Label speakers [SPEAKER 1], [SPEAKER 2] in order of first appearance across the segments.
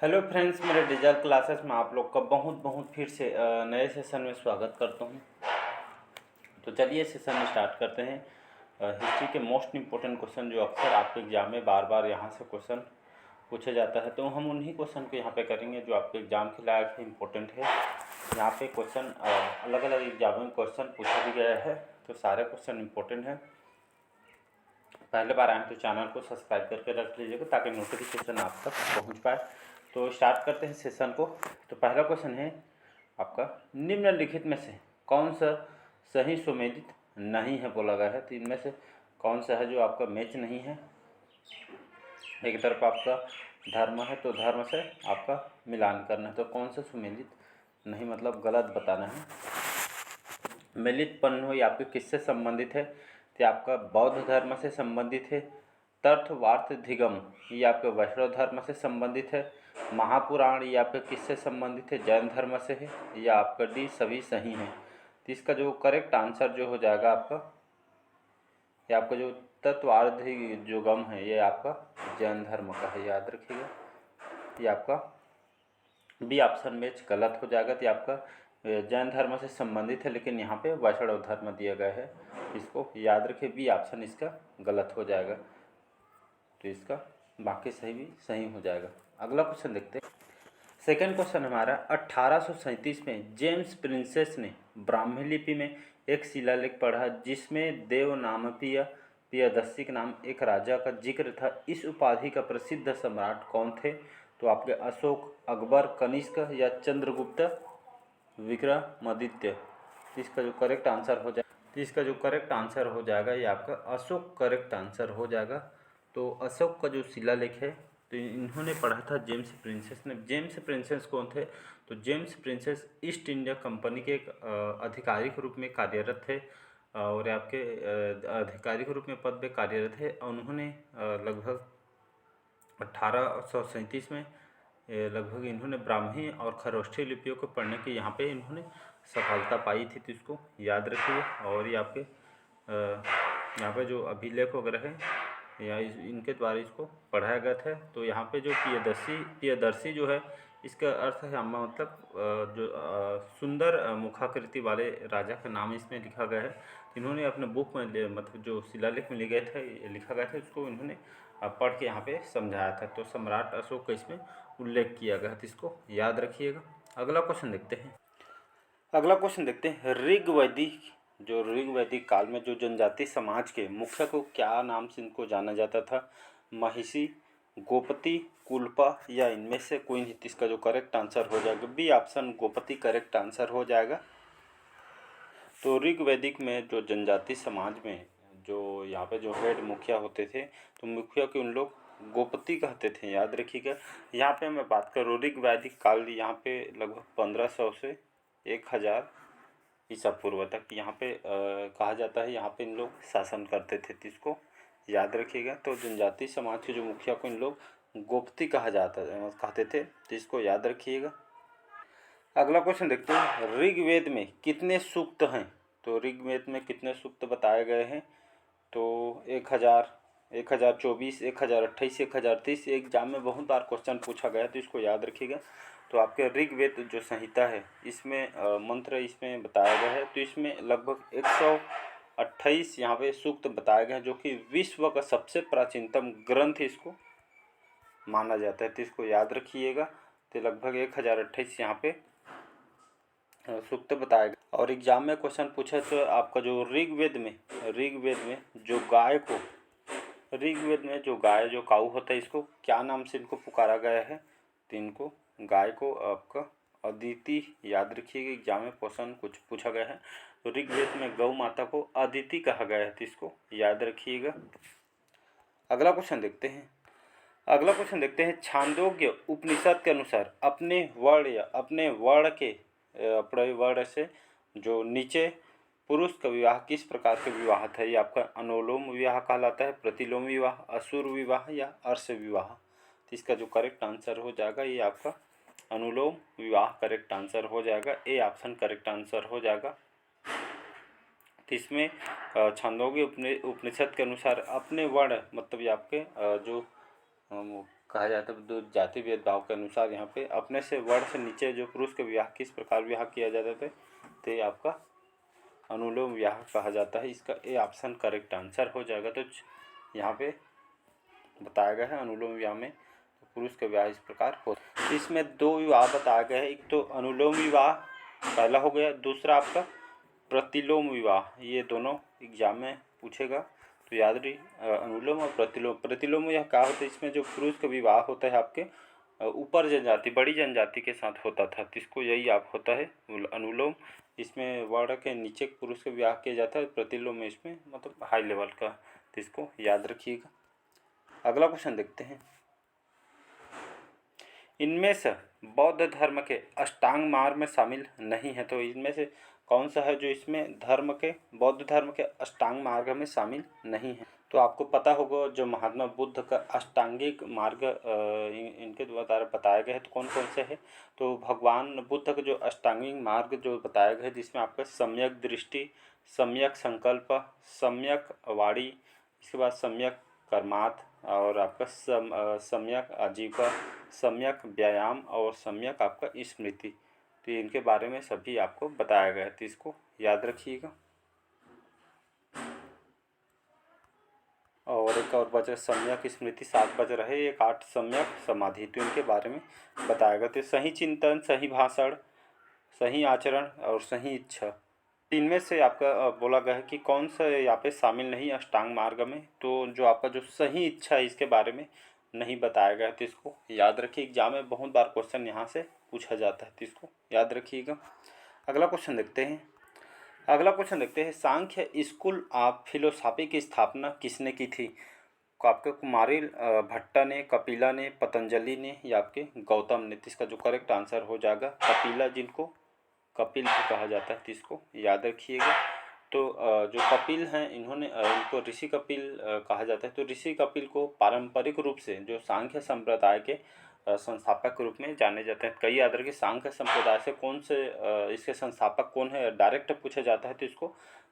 [SPEAKER 1] Hello friends, मेरे digital classes में आप लोग का बहुत बहुत फिर से नए सेशन में स्वागत करता हूं। तो चलिए सेशन स्टार्ट करते हैं। हिस्ट्री के मोस्ट इम्पोर्टेंट क्वेश्चन जो अक्सर आपके एग्जाम में बार बार यहां से क्वेश्चन पूछे जाता है, तो हम उन्हीं क्वेश्चन को यहां पे करेंगे जो आपके एग्जाम के लायक है, इम्पोर्टेंट है। यहाँ पे क्वेश्चन अलग अलग एग्जाम में क्वेश्चन पूछा भी गया है, तो सारे क्वेश्चन इम्पोर्टेंट हैं। पहले बार आए तो चैनल को सब्सक्राइब करके रख लीजिएगा ताकि नोटिफिकेशन आप तक पहुंच पाए। तो स्टार्ट करते हैं सेशन को। तो पहला क्वेश्चन है आपका, निम्नलिखित में से कौन सा सही सुमेलित नहीं है बोला गया है। तो इनमें से कौन सा है जो आपका मैच नहीं है। एक तरफ आपका धर्म है तो धर्म से आपका मिलान करना है, तो कौन सा सुमेलित नहीं मतलब गलत बताना है। मिलित पन्नो ये आपके किससे संबंधित है, तो आपका बौद्ध धर्म से संबंधित है। तर्थवार्थधिगम ये आपके वैष्णव धर्म से संबंधित है। महापुराण ये आपके किससे संबंधित है, जैन धर्म से है। या आपका डी सभी सही हैं। तो इसका जो करेक्ट आंसर जो हो जाएगा आपका, ये आपका जो तत्वार्थिगम है ये आपका जैन धर्म का है, याद रखिएगा। ये आपका बी ऑप्शन मैच गलत हो जाएगा। तो आपका जैन धर्म से संबंधित है, लेकिन यहाँ पे वैष्णव धर्म दिया गया है, इसको याद रखिए। बी ऑप्शन इसका गलत हो जाएगा, तो इसका बाकी सही भी सही हो जाएगा। अगला क्वेश्चन देखते हैं। सेकेंड क्वेश्चन हमारा 1837 में जेम्स प्रिंसेस ने ब्राह्मी लिपि में एक शिलालेख पढ़ा जिसमें देवनामपीय पियदस्सी के नाम एक राजा का जिक्र था। इस उपाधि का प्रसिद्ध सम्राट कौन थे। तो आपके अशोक, अकबर, कनिष्क या चंद्रगुप्त विक्रमादित्य। इसका जो करेक्ट आंसर हो जाए, तो इसका जो करेक्ट आंसर हो जाएगा ये आपका अशोक करेक्ट आंसर हो जाएगा। तो अशोक का जो शिलालेख है तो इन्होंने पढ़ा था जेम्स प्रिंसेस ने। जेम्स प्रिंसेस कौन थे, तो James princess east India company के एक आधिकारिक रूप में कार्यरत थे, और आपके आधिकारिक रूप में पद पे कार्यरत है। उन्होंने लगभग 1837 में लगभग इन्होंने ब्राह्मी और खरोष्ठी लिपियों को पढ़ने की यहाँ पे इन्होंने सफलता पाई थी, तो इसको याद रखिए। और ये आपके यहाँ पे जो अभिलेख वगैरह है या इनके द्वारा इसको पढ़ाया गया था। तो यहाँ पे जो प्रियदर्शी जो है, इसका अर्थ है मतलब जो सुंदर मुखाकृति वाले राजा का नाम इसमें लिखा गया है। इन्होंने अपने बुक में मतलब जो शिलालेख में लिखा गया था उसको इन्होंने पढ़ के यहाँ पे समझाया था। तो सम्राट अशोक का इसमें उल्लेख किया गया, तो इसको याद रखिएगा। अगला क्वेश्चन देखते हैं। अगला क्वेश्चन देखते हैं, ऋग्वैदिक काल में जो जनजाति समाज के मुखिया को क्या नाम से इनको जाना जाता था। महिषी, गोपति, कुलपा या इनमें से कोई नहीं। इसका जो करेक्ट आंसर हो जाएगा B option Gopati correct answer हो जाएगा। तो ऋग्वैदिक में जो जनजाति समाज में जो यहाँ पे जो हेड मुखिया होते थे, तो मुखिया के उन लोग गोपति कहते थे, याद रखिएगा। यहाँ पे मैं बात करूँ ऋग्वैदिक काल, यहाँ पे लगभग 1500 से 1000 ईसा पूर्व तक यहाँ पे कहा जाता है, यहाँ पे इन लोग शासन करते थे, तो इसको याद रखिएगा। तो जनजाति समाज के जो मुखिया को इन लोग गोपति कहते थे, तो इसको याद रखिएगा। अगला क्वेश्चन देखते हैं, ऋग्वेद में कितने सूक्त हैं। तो ऋग्वेद में कितने सूक्त बताए गए हैं, तो 1000, 1024, 1028, 1030। एग्जाम में बहुत बार क्वेश्चन पूछा गया, तो इसको याद रखिएगा। तो आपके ऋग्वेद जो संहिता है इसमें मंत्र इसमें बताया गया है, तो इसमें लगभग 128 यहाँ पे सूक्त बताए गए हैं, जो कि विश्व का सबसे प्राचीनतम ग्रंथ इसको माना जाता है, तो इसको याद रखिएगा। तो लगभग 1028 यहाँ पे सूक्त बताया गया। और एग्जाम में क्वेश्चन पूछा तो आपका जो ऋग्वेद में जो गाय जो काऊ होता है, इसको क्या नाम से इनको पुकारा गया है। तो इनको गाय को आपका अदिति, याद रखिएगा। एग्जाम में क्वेश्चन कुछ पूछा गया है, तो ऋग्वेद में गौ माता को अदिति कहा गया है, तो इसको याद रखिएगा। अगला क्वेश्चन देखते हैं, छांदोग्य उपनिषद के अनुसार अपने वर्ण से जो नीचे पुरुष का विवाह किस प्रकार के विवाह था। ये आपका अनुलोम विवाह कहलाता है, प्रतिलोम विवाह, असुर विवाह या अर्श विवाह। तो इसका जो करेक्ट आंसर हो जाएगा ये आपका अनुलोम विवाह करेक्ट आंसर हो जाएगा। ए ऑप्शन करेक्ट आंसर हो जाएगा। तो इसमें छांदोग्य उपनिषद के अनुसार अपने वर्ण मतलब ये आपके जो कहा जाता है। दो जाति भेदभाव के अनुसार यहाँ पे अपने से वर्ण से नीचे जो पुरुष के विवाह किस प्रकार विवाह किया जाता था, तो ये आपका अनुलोम विवाह कहा जाता है। इसका ए ऑप्शन करेक्ट आंसर हो जाएगा। तो यहाँ पे बताया गया है अनुलोम विवाह में तो पुरुष का विवाह इस प्रकार हो। तो इसमें दो विवाह बताया गया है, एक तो अनुलोम विवाह पहला हो गया, दूसरा आपका प्रतिलोम विवाह। ये दोनों एग्जाम में पूछेगा तो याद रही अनुलोम और प्रतिलोम। प्रतिलोम यह क्या होता है, इसमें जो पुरुष का विवाह होता है आपके ऊपर जनजाति बड़ी जनजाति के साथ होता था, तो इसको यही आप होता है अनुलोम। इसमें वर्ण के नीचे पुरुष का विवाह किया जाता है। प्रतिलोम में इसमें मतलब हाई लेवल का, तो इसको याद रखिएगा। अगला क्वेश्चन देखते हैं। इनमें से बौद्ध धर्म के अष्टांग मार्ग में शामिल नहीं है, तो इनमें से कौन सा है जो इसमें बौद्ध धर्म के अष्टांग मार्ग में शामिल नहीं है। तो आपको पता होगा जो महात्मा बुद्ध का अष्टांगिक मार्ग इनके द्वारा बताया गया है, तो कौन कौन से है। तो भगवान बुद्ध का जो अष्टांगिक मार्ग जो बताया गया है, जिसमें आपका सम्यक दृष्टि, सम्यक संकल्प, सम्यक वाणी, इसके बाद सम्यक कर्मार्थ और आपका सम्यक आजीविका, सम्यक व्यायाम और सम्यक आपका स्मृति, तो इनके बारे में सभी आपको बताया गया है, तो इसको याद रखिएगा। और एक और बच सम्यक स्मृति 7 बच रहे, एक 8 सम्यक समाधि, तो इनके बारे में बताया गया। तो सही चिंतन, सही भाषण, सही आचरण और सही इच्छा, इनमें से आपका बोला गया है कि कौन सा यहाँ पे शामिल नहीं अष्टांग मार्ग में। तो जो आपका जो सही इच्छा है इसके बारे में नहीं बताया गया, तो इसको याद रखिए। एग्जाम में बहुत बार क्वेश्चन यहाँ से पूछा जाता है, तो इसको याद रखिएगा। अगला क्वेश्चन देखते हैं। सांख्य स्कूल ऑफ फिलोसॉफी की स्थापना किसने की थी। आपके कुमारी भट्टा ने, कपिला ने, पतंजलि ने या आपके गौतम ने। इसका जो करेक्ट आंसर हो जाएगा कपिला, जिनको कपिल भी कहा जाता है, तो इसको याद रखिएगा। तो जो कपिल हैं इन्होंने इनको ऋषि कपिल कहा जाता है। तो ऋषि कपिल को पारंपरिक रूप से जो सांख्य संप्रदाय के संस्थापक के रूप में जाने जाते हैं। कई याद रखिए सांख्य संप्रदाय से कौन से इसके संस्थापक कौन है डायरेक्ट पूछा जाता है, तो इसको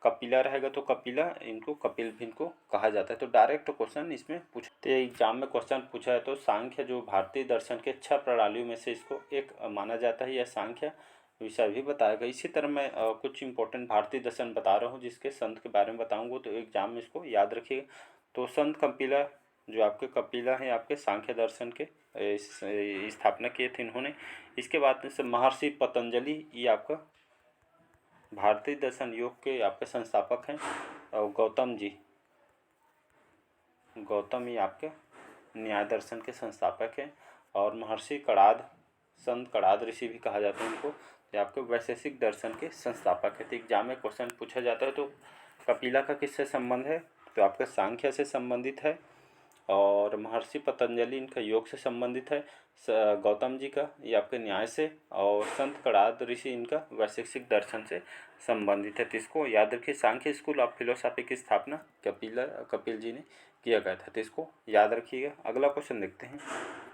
[SPEAKER 1] कपिला रहेगा। तो कपिला इनको कपिल भी इनको कहा जाता है। तो डायरेक्ट क्वेश्चन इसमें तो एग्जाम में क्वेश्चन पूछा है तो सांख्य जो भारतीय दर्शन के 6 प्रणालियों में से इसको एक माना जाता है। यह सांख्य विषय भी बताएगा। इसी तरह मैं कुछ इंपॉर्टेंट भारतीय दर्शन बता रहा हूँ जिसके संत के बारे में बताऊँगा, तो एग्जाम में इसको याद रखिएगा। तो संत कपिला जो आपके कपिला हैं आपके सांख्य दर्शन के स्थापना किए थे इन्होंने। इसके बाद से महर्षि पतंजलि ये आपका भारतीय दर्शन योग के आपके संस्थापक हैं। और गौतम ये आपके न्याय दर्शन के संस्थापक हैं। और महर्षि कणाद, संत कणाद ऋषि भी कहा जाता है उनको, ये आपके वैशेषिक दर्शन के संस्थापक है। तो एग्जाम में क्वेश्चन पूछा जाता है तो कपिला का किससे संबंध है, तो आपका सांख्य से संबंधित है। और महर्षि पतंजलि इनका योग से संबंधित है। गौतम जी का ये आपके न्याय से, और संत कणाद ऋषि इनका वैशेषिक दर्शन से संबंधित है। तो इसको याद रखिए। सांख्य स्कूल ऑफ फिलोसॉफी की स्थापना कपिल जी ने किया गया था, तो इसको याद रखिएगा। अगला क्वेश्चन देखते हैं।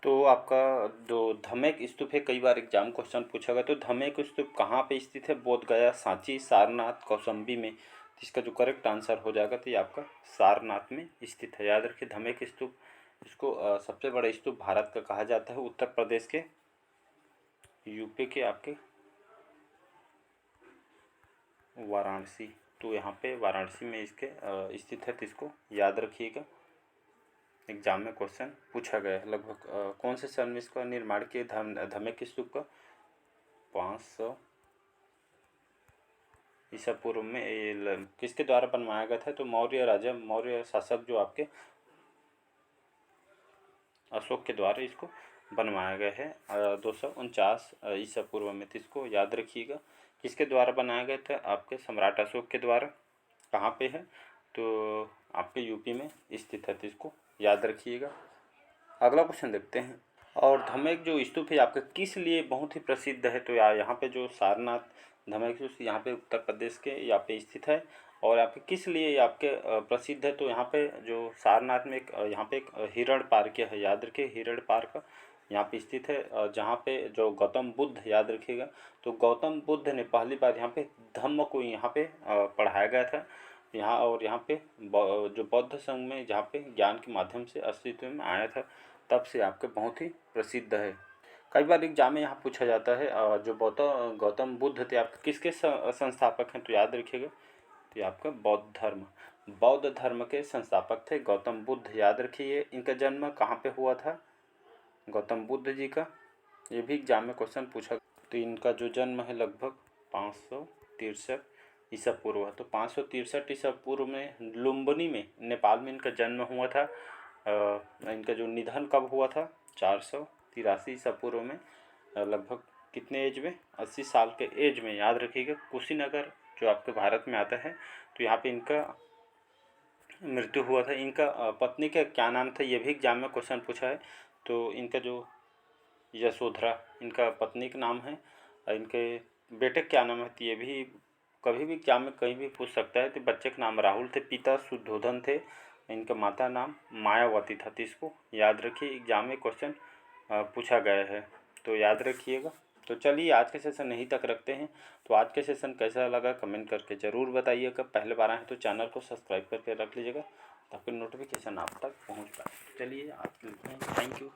[SPEAKER 1] तो आपका जो धमेक स्तूप है, कई बार एग्जाम क्वेश्चन पूछा गया। तो धमेक स्तूप कहाँ पे स्थित है, बोध गया, सांची, सारनाथ, कौशाम्बी में। इसका जो करेक्ट आंसर हो जाएगा तो ये आपका सारनाथ में स्थित है। याद रखिए धमेक स्तूप, इसको सबसे बड़ा स्तूप भारत का कहा जाता है। उत्तर प्रदेश के यूपी के आपके वाराणसी, तो यहाँ पे वाराणसी में इसके स्थित है, तो इसको याद रखिएगा। एग्जाम में क्वेश्चन पूछा गया है। लगभग कौन से सन में इसका निर्माण किया धमेक स्तूप का, 500 ईसा पूर्व में। ये किसके द्वारा बनवाया गया था, तो मौर्य शासक जो आपके अशोक के द्वारा इसको बनवाया गया है 249 ईसा पूर्व में। तो इसको याद रखिएगा। किसके द्वारा बनाया गया था, आपके सम्राट अशोक के द्वारा। कहाँ पे है, तो आपके यूपी में स्थित है, तो इसको याद रखिएगा। अगला क्वेश्चन देखते हैं। और धमेक जो स्तूप है आपका किस लिए बहुत ही प्रसिद्ध है, तो यहाँ पे जो सारनाथ धमेक यहाँ पे उत्तर प्रदेश के यहाँ पे स्थित है। और यहाँ पे किस लिए आपके प्रसिद्ध है, तो यहाँ पे जो सारनाथ में यहाँ पे एक हिरण पार्क है। याद रखिए हिरण पार्क यहाँ पे स्थित है, जहाँ पे जो गौतम बुद्ध, याद रखिएगा, तो गौतम बुद्ध ने पहली बार यहाँ पे धम्म को यहाँ पे पढ़ाया गया था यहाँ। और यहाँ पे जो बौद्ध संघ में जहाँ पे ज्ञान के माध्यम से अस्तित्व में आया था, तब से आपके बहुत ही प्रसिद्ध है। कई बार एग्जाम में यहाँ पूछा जाता है जो गौतम बुद्ध थे आपके किसके संस्थापक हैं, तो याद रखिएगा तो ये आपका बौद्ध धर्म के संस्थापक थे गौतम बुद्ध। याद रखिए इनका जन्म कहाँ पे हुआ था, गौतम बुद्ध जी का, ये भी एग्जाम में क्वेश्चन पूछा। तो इनका जो जन्म है लगभग 563 ईसा पूर्व है। तो 563 ईसा पूर्व में लुम्बिनी में नेपाल में इनका जन्म हुआ था। इनका जो निधन कब हुआ था, 483 ईसा पूर्व में, लगभग कितने एज में, 80 साल के एज में। याद रखिएगा कुशीनगर जो आपके भारत में आता है, तो यहाँ पे इनका मृत्यु हुआ था। इनका पत्नी का क्या नाम था, ये भी एग्जाम में क्वेश्चन पूछा है। तो इनका जो यशोधरा इनका पत्नी का नाम है, और इनके बेटे क्या नाम है, तो ये भी कभी भी एग्जाम में कहीं भी पूछ सकता है। तो बच्चे का नाम राहुल थे, पिता शुद्धोधन थे, इनका माता नाम मायावती था। तो इसको याद रखिए, एग्जाम में क्वेश्चन पूछा गया है, तो याद रखिएगा। तो चलिए आज के सेशन यहीं तक रखते हैं। तो आज के सेशन कैसा लगा कमेंट करके ज़रूर बताइएगा। पहले बार आए हैं तो चैनल को सब्सक्राइब करके रख लीजिएगा ताकि नोटिफिकेशन आप तक पहुंच पाए। चलिए आज के लिए थैंक यू।